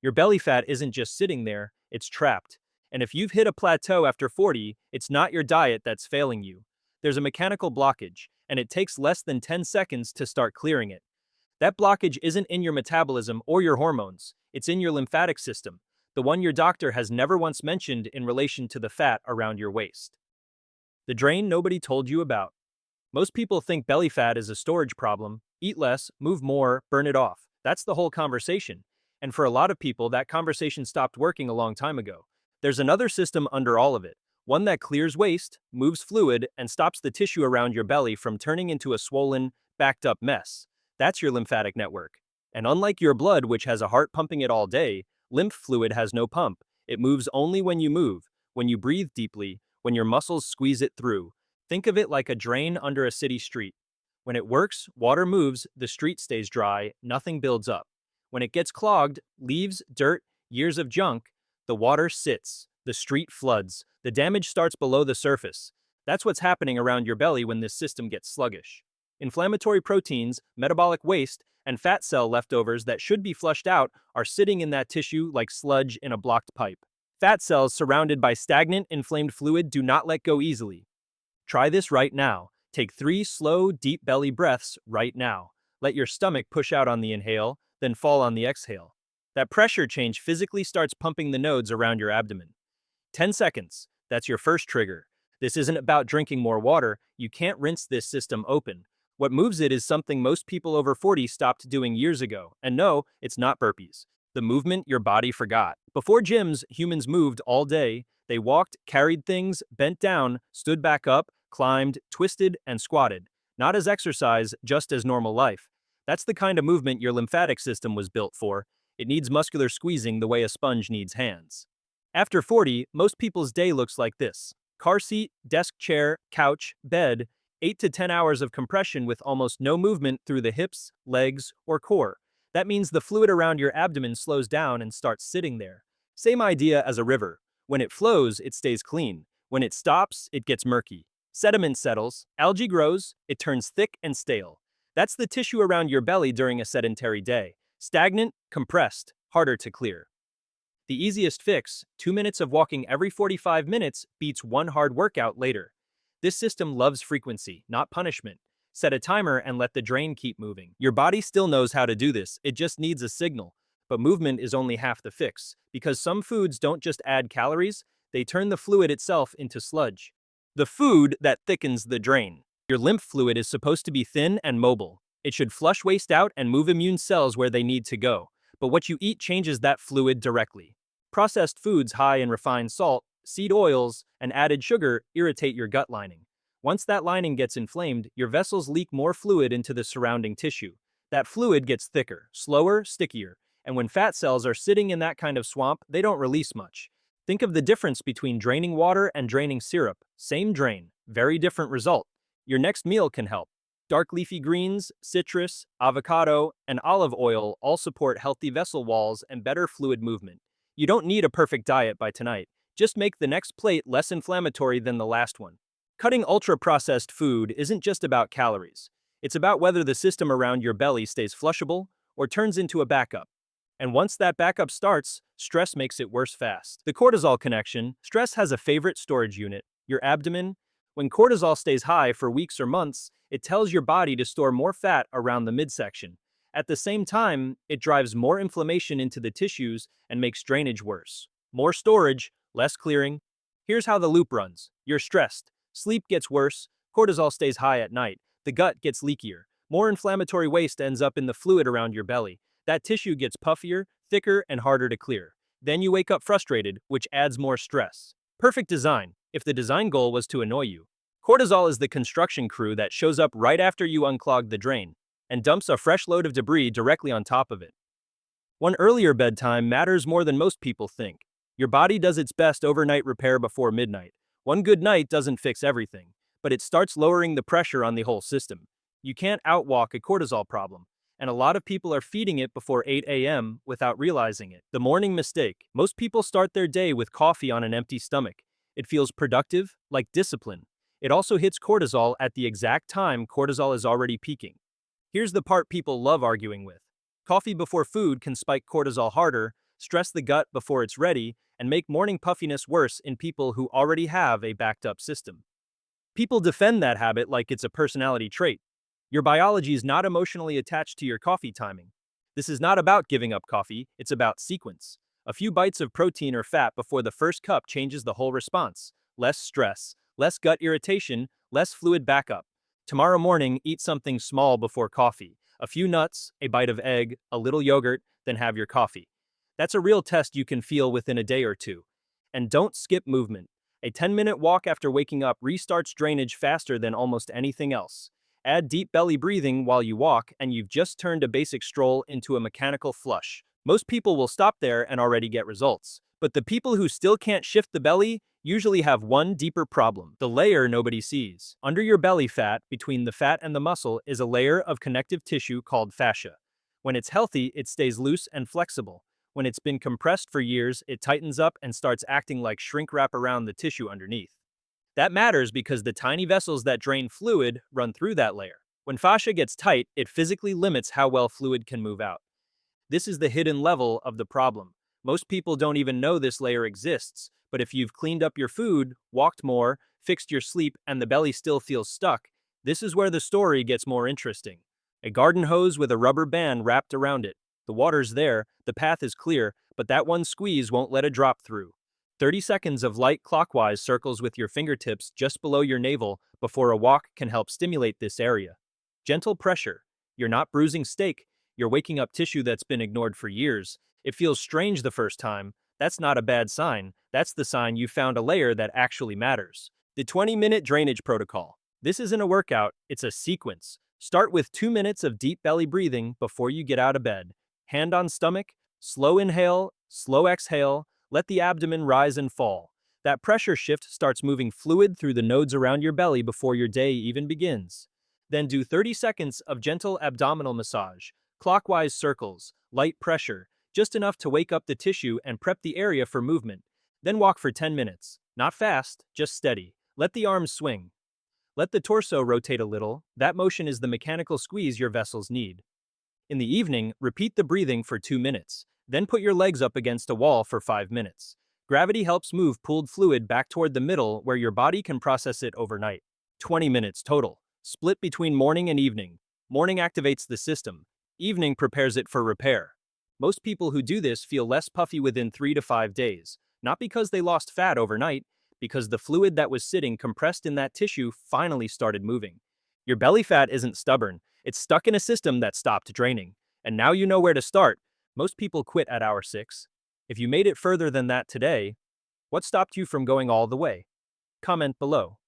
Your belly fat isn't just sitting there, it's trapped. And if you've hit a plateau after 40, it's not your diet that's failing you. There's a mechanical blockage, and it takes less than 10 seconds to start clearing it. That blockage isn't in your metabolism or your hormones, it's in your lymphatic system, the one your doctor has never once mentioned in relation to the fat around your waist. The drain nobody told you about. Most people think belly fat is a storage problem. Eat less, move more, burn it off. That's the whole conversation. And for a lot of people, that conversation stopped working a long time ago. There's another system under all of it, one that clears waste, moves fluid, and stops the tissue around your belly from turning into a swollen, backed up mess. That's your lymphatic network. And unlike your blood, which has a heart pumping it all day, lymph fluid has no pump. It moves only when you move, when you breathe deeply, when your muscles squeeze it through. Think of it like a drain under a city street. When it works, water moves, the street stays dry, nothing builds up. When it gets clogged, leaves, dirt, years of junk, the water sits, the street floods, the damage starts below the surface. That's what's happening around your belly when this system gets sluggish. Inflammatory proteins, metabolic waste, and fat cell leftovers that should be flushed out are sitting in that tissue like sludge in a blocked pipe. Fat cells surrounded by stagnant, inflamed fluid do not let go easily. Try this right now. Take 3 slow, deep belly breaths right now. Let your stomach push out on the inhale, then fall on the exhale. That pressure change physically starts pumping the nodes around your abdomen. 10 seconds. That's your first trigger. This isn't about drinking more water. You can't rinse this system open. What moves it is something most people over 40 stopped doing years ago. And no, it's not burpees. The movement your body forgot. Before gyms, humans moved all day. They walked, carried things, bent down, stood back up, climbed, twisted, and squatted. Not as exercise, just as normal life. That's the kind of movement your lymphatic system was built for. It needs muscular squeezing the way a sponge needs hands. After 40, most people's day looks like this. Car seat, desk chair, couch, bed, 8 to 10 hours of compression with almost no movement through the hips, legs, or core. That means the fluid around your abdomen slows down and starts sitting there. Same idea as a river. When it flows, it stays clean. When it stops, it gets murky. Sediment settles, algae grows, it turns thick and stale. That's the tissue around your belly during a sedentary day. Stagnant, compressed, harder to clear. The easiest fix, 2 minutes of walking every 45 minutes, beats one hard workout later. This system loves frequency, not punishment. Set a timer and let the drain keep moving. Your body still knows how to do this, it just needs a signal. But movement is only half the fix, because some foods don't just add calories, they turn the fluid itself into sludge. The food that thickens the drain. Your lymph fluid is supposed to be thin and mobile. It should flush waste out and move immune cells where they need to go. But what you eat changes that fluid directly. Processed foods high in refined salt, seed oils, and added sugar irritate your gut lining. Once that lining gets inflamed, your vessels leak more fluid into the surrounding tissue. That fluid gets thicker, slower, stickier, and when fat cells are sitting in that kind of swamp, they don't release much. Think of the difference between draining water and draining syrup. Same drain, very different result. Your next meal can help. Dark leafy greens, citrus, avocado, and olive oil all support healthy vessel walls and better fluid movement. You don't need a perfect diet by tonight. Just make the next plate less inflammatory than the last one. Cutting ultra-processed food isn't just about calories. It's about whether the system around your belly stays flushable or turns into a backup. And once that backup starts, stress makes it worse fast. The cortisol connection. Stress has a favorite storage unit, your abdomen. When cortisol stays high for weeks or months, it tells your body to store more fat around the midsection. At the same time, it drives more inflammation into the tissues and makes drainage worse. More storage, less clearing. Here's how the loop runs. You're stressed. Sleep gets worse. Cortisol stays high at night. The gut gets leakier. More inflammatory waste ends up in the fluid around your belly. That tissue gets puffier, thicker, and harder to clear. Then you wake up frustrated, which adds more stress. Perfect design, if the design goal was to annoy you. Cortisol is the construction crew that shows up right after you unclog the drain and dumps a fresh load of debris directly on top of it. One earlier bedtime matters more than most people think. Your body does its best overnight repair before midnight. One good night doesn't fix everything, but it starts lowering the pressure on the whole system. You can't outwalk a cortisol problem, and a lot of people are feeding it before 8 a.m. without realizing it. The morning mistake. Most people start their day with coffee on an empty stomach. It feels productive, like discipline. It also hits cortisol at the exact time cortisol is already peaking. Here's the part people love arguing with. Coffee before food can spike cortisol harder, stress the gut before it's ready, and make morning puffiness worse in people who already have a backed up system. People defend that habit like it's a personality trait. Your biology is not emotionally attached to your coffee timing. This is not about giving up coffee, it's about sequence. A few bites of protein or fat before the first cup changes the whole response. Less stress, less gut irritation, less fluid backup. Tomorrow morning, eat something small before coffee. A few nuts, a bite of egg, a little yogurt, then have your coffee. That's a real test you can feel within a day or two. And don't skip movement. A 10-minute walk after waking up restarts drainage faster than almost anything else. Add deep belly breathing while you walk, and you've just turned a basic stroll into a mechanical flush. Most people will stop there and already get results. But the people who still can't shift the belly usually have one deeper problem: the layer nobody sees. Under your belly fat, between the fat and the muscle, is a layer of connective tissue called fascia. When it's healthy, it stays loose and flexible. When it's been compressed for years, it tightens up and starts acting like shrink wrap around the tissue underneath. That matters because the tiny vessels that drain fluid run through that layer. When fascia gets tight, it physically limits how well fluid can move out. This is the hidden level of the problem. Most people don't even know this layer exists, but if you've cleaned up your food, walked more, fixed your sleep, and the belly still feels stuck, this is where the story gets more interesting. A garden hose with a rubber band wrapped around it. The water's there, the path is clear, but that one squeeze won't let a drop through. 30 seconds of light clockwise circles with your fingertips just below your navel before a walk can help stimulate this area. Gentle pressure. You're not bruising steak, you're waking up tissue that's been ignored for years. It feels strange the first time. That's not a bad sign. That's the sign you found a layer that actually matters. The 20-minute drainage protocol. This isn't a workout, it's a sequence. Start with 2 minutes of deep belly breathing before you get out of bed. Hand on stomach, slow inhale, slow exhale, let the abdomen rise and fall. That pressure shift starts moving fluid through the nodes around your belly before your day even begins. Then do 30 seconds of gentle abdominal massage, clockwise circles, light pressure, just enough to wake up the tissue and prep the area for movement. Then walk for 10 minutes. Not fast, just steady. Let the arms swing. Let the torso rotate a little. That motion is the mechanical squeeze your vessels need. In the evening, repeat the breathing for 2 minutes. Then put your legs up against a wall for 5 minutes. Gravity helps move pooled fluid back toward the middle where your body can process it overnight. 20 minutes total. Split between morning and evening. Morning activates the system. Evening prepares it for repair. Most people who do this feel less puffy within 3 to 5 days. Not because they lost fat overnight, because the fluid that was sitting compressed in that tissue finally started moving. Your belly fat isn't stubborn. It's stuck in a system that stopped draining. And now you know where to start. Most people quit at hour 6. If you made it further than that today, what stopped you from going all the way? Comment below.